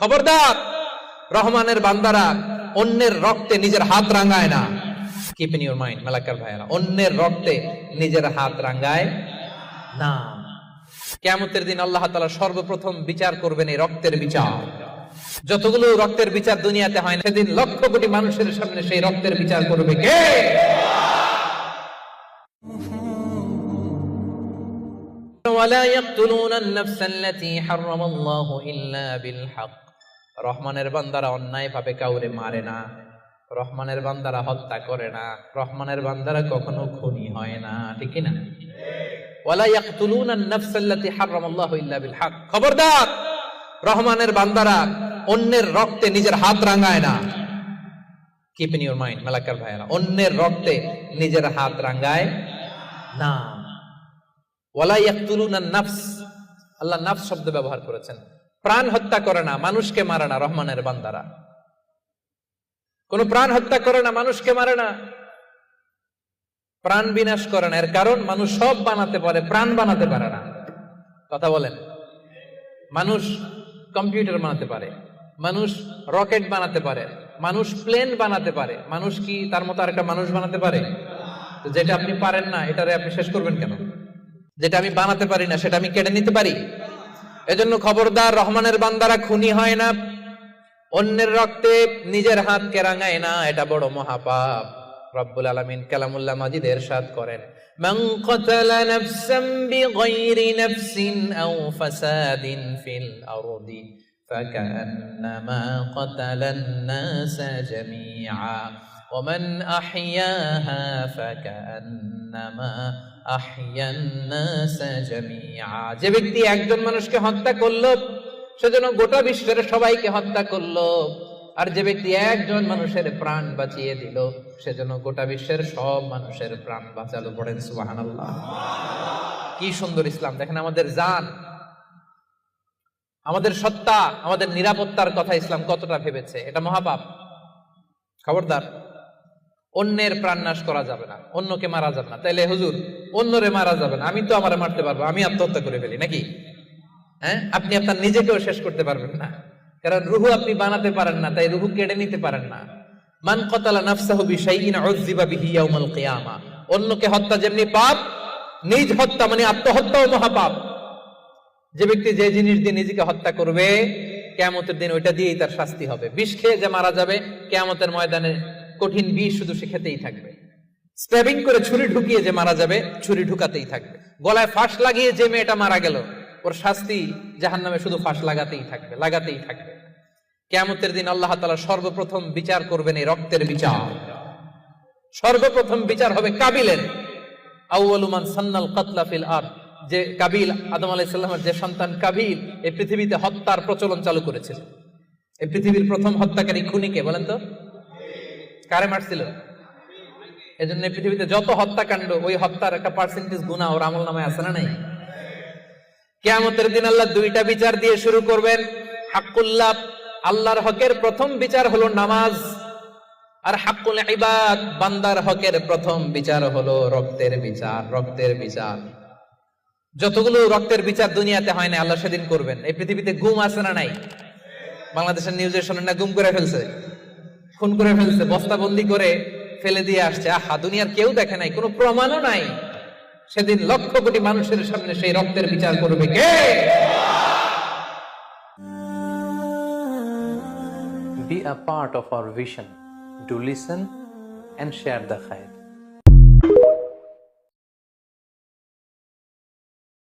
খবরদার, রহমানের বান্দারা অন্যের রক্তে নিজের হাত রাঙায় না। Keep in your mind Malakar ভাইরা, অন্যের রক্তে নিজের হাত রাঙায় না। কিয়ামতের দিন আল্লাহ তাআলা সর্বপ্রথম বিচার করবেন এই রক্তের বিচার। যতগুলো রক্তের বিচার দুনিয়াতে হয় না, সেদিন লক্ষ কোটি মানুষের সামনে সেই রক্তের বিচার করবে কে? ওয়ালা ইয়াকতুলুনা আন-নাফসা আল্লাতী হারামাল্লাহু ইল্লা বিল হক। রহমানের বান্দারা অন্যায়ভাবে কাউরে মারে না, রহমানের বান্দারা হত্যা করে না, রহমানের বান্দারা কখনো খুনি হয় না, ঠিক কি না? ওয়ালা ইয়াকতুলুনা আন-নাফসা আল্লাতী হারামাল্লাহু ইল্লা বিল হক। খবরদার, রহমানের বান্দারা অন্যের রক্তে নিজের হাত রাঙায় না। Keep in your mind Malakar ভাইরা, অন্যের রক্তে নিজের হাত রাঙায় না। ওয়ালা ইয়াকতুলুনা আন-নাফস, আল্লাহ নাফস শব্দ ব্যবহার করেছেন। প্রাণ হত্যা করে না, মানুষকে মারে না রহমানের বান্দারা। কোন প্রাণ হত্যা করে না, মানুষকে মারে না, প্রাণ বিনাশ করে না। এর কারণ মানুষ সব বানাতে পারে, প্রাণ বানাতে পারে না। কথা বলেন। মানুষ কম্পিউটার বানাতে পারে, মানুষ রকেট বানাতে পারে, মানুষ প্লেন বানাতে পারে। মানুষ কি তার মতো আরেকটা মানুষ বানাতে পারে? যেটা আপনি পারেন না, এটারে আপনি শেষ করবেন কেন? যেটা আমি বানাতে পারি না, সেটা আমি কেটে নিতে পারি? এজন্য খবরদার, রহমানের বান্দারা খুনি হয় না, অন্যের রক্তে নিজের হাতকে রাঙায় না। এটা বড় মহাপাপ। রব্বুল আলামিন কালামুল্লাহ মাজিদে ইরশাদ করেন, মান কাতালা নাফসান বিগাইরি নাফসিন আও ফাসাদিন ফিল আরদি ফাকান্নামা কাতালান নাসা জামিআ ওয়া মান আহইয়াহা ফাকান্নামা আহইয়ান নাসা জামিআ। যে ব্যক্তি একজন মানুষকে হত্যা করলো, সেজন্য গোটা বিশ্বের সবাইকে হত্যা করলো। আর যে ব্যক্তি একজন মানুষের প্রাণ বাঁচিয়ে দিল, সেজন্য গোটা বিশ্বের সব মানুষের প্রাণ বাঁচালো। পড়েন সুবহানাল্লাহ। কি সুন্দর ইসলাম! দেখেন, আমাদের জান, আমাদের সত্তা, আমাদের নিরাপত্তার কথা ইসলাম কতটা ভেবেছে। এটা মহাপাপ। খবরদার, অন্যের প্রাণ নাশ করা যাবে না, অন্যকে মারা যাবে না। তাইলে হুজুর, অন্যরে মারা যাবে না, আমি তো আমারে মারতে পারবো, আমি আত্মহত্যা করে ফেলি নাকি? হ্যাঁ, আপনি আপনার নিজেকেও শেষ করতে পারবেন না, কারণ রুহু আপনি বানাতে পারেন না, তাই রুহু কেড়ে নিতে পারেন না। মান কাতালা নাফসাহু বিশাইইন উযযিবা বিহি ইয়াউমাল কিয়ামা। অন্যকে হত্যা যেমনি পাপ, নিজ হত্যা মানে আত্মহত্যাও মহাপাপ। যে ব্যক্তি যে জিনিস দিয়ে নিজেকে হত্যা করবে, কিয়ামতের দিন ওইটা দিয়েই তার শাস্তি হবে। বিষ খেয়ে যে মারা যাবে, কিয়ামতের ময়দানে কঠিন বিষ শুধু সে খেতেই থাকবে। স্ট্যাবিং করে ছুরি ঢুকিয়ে যে মারা যাবে, ছুরি ঢুকাতেই থাকবে। গলায় ফাঁস লাগিয়ে যে মেয়েটা মারা গেল, ওর শাস্তি জাহান্নামে শুধু ফাঁস লাগাতেই থাকবে, লাগাতেই থাকবে। কিয়ামতের দিন আল্লাহ তাআলা সর্বপ্রথম বিচার করবেন এই রক্তের বিচার। সর্বপ্রথম বিচার হবে কাবিলের। আউয়ালু মান সান্নাল কাতলা ফিল আরদ। যে কাবিল, আদম আলাইহিস সালামের যে সন্তান কাবিল, এই পৃথিবীতে হত্যার প্রচলন চালু করেছিল। এই পৃথিবীর প্রথম হত্যাকারী খুনিকে বলেন তো? কারে মারছিল? এজন্য পৃথিবীতে যত হত্যাকাণ্ড, ওই হত্যার একটা পার্সেন্টেজ গুনাহ ওর আমলনামায় আছে না নাই? কিয়ামতের দিন আল্লাহ দুইটা বিচার দিয়ে শুরু করবেন। হাক্কুল্লাহ, আল্লাহর হকের প্রথম বিচার হলো নামাজ। আর হাক্কুল ইবাদ, বান্দার হকের প্রথম বিচার হলো রক্তের বিচার। রক্তের বিচার, যতগুলো রক্তের বিচার দুনিয়াতে হয় না, আল্লাহ সেদিন করবেন। এই পৃথিবীতে গুম আছে না নাই? বাংলাদেশের নিউজে শোনেন না, গুম করে ফেলছে, খুন করে ফেলছে, বস্তাবন্দি করে ফেলে দিয়ে আসছে। আহা, দুনিয়ার কেউ দেখে নাই, কোনো প্রমাণও নাই। সেদিন লক্ষ কোটি মানুষের সামনে সেই রক্তের বিচার করবে কে? Be a part of our vision. Do listen and share the khair.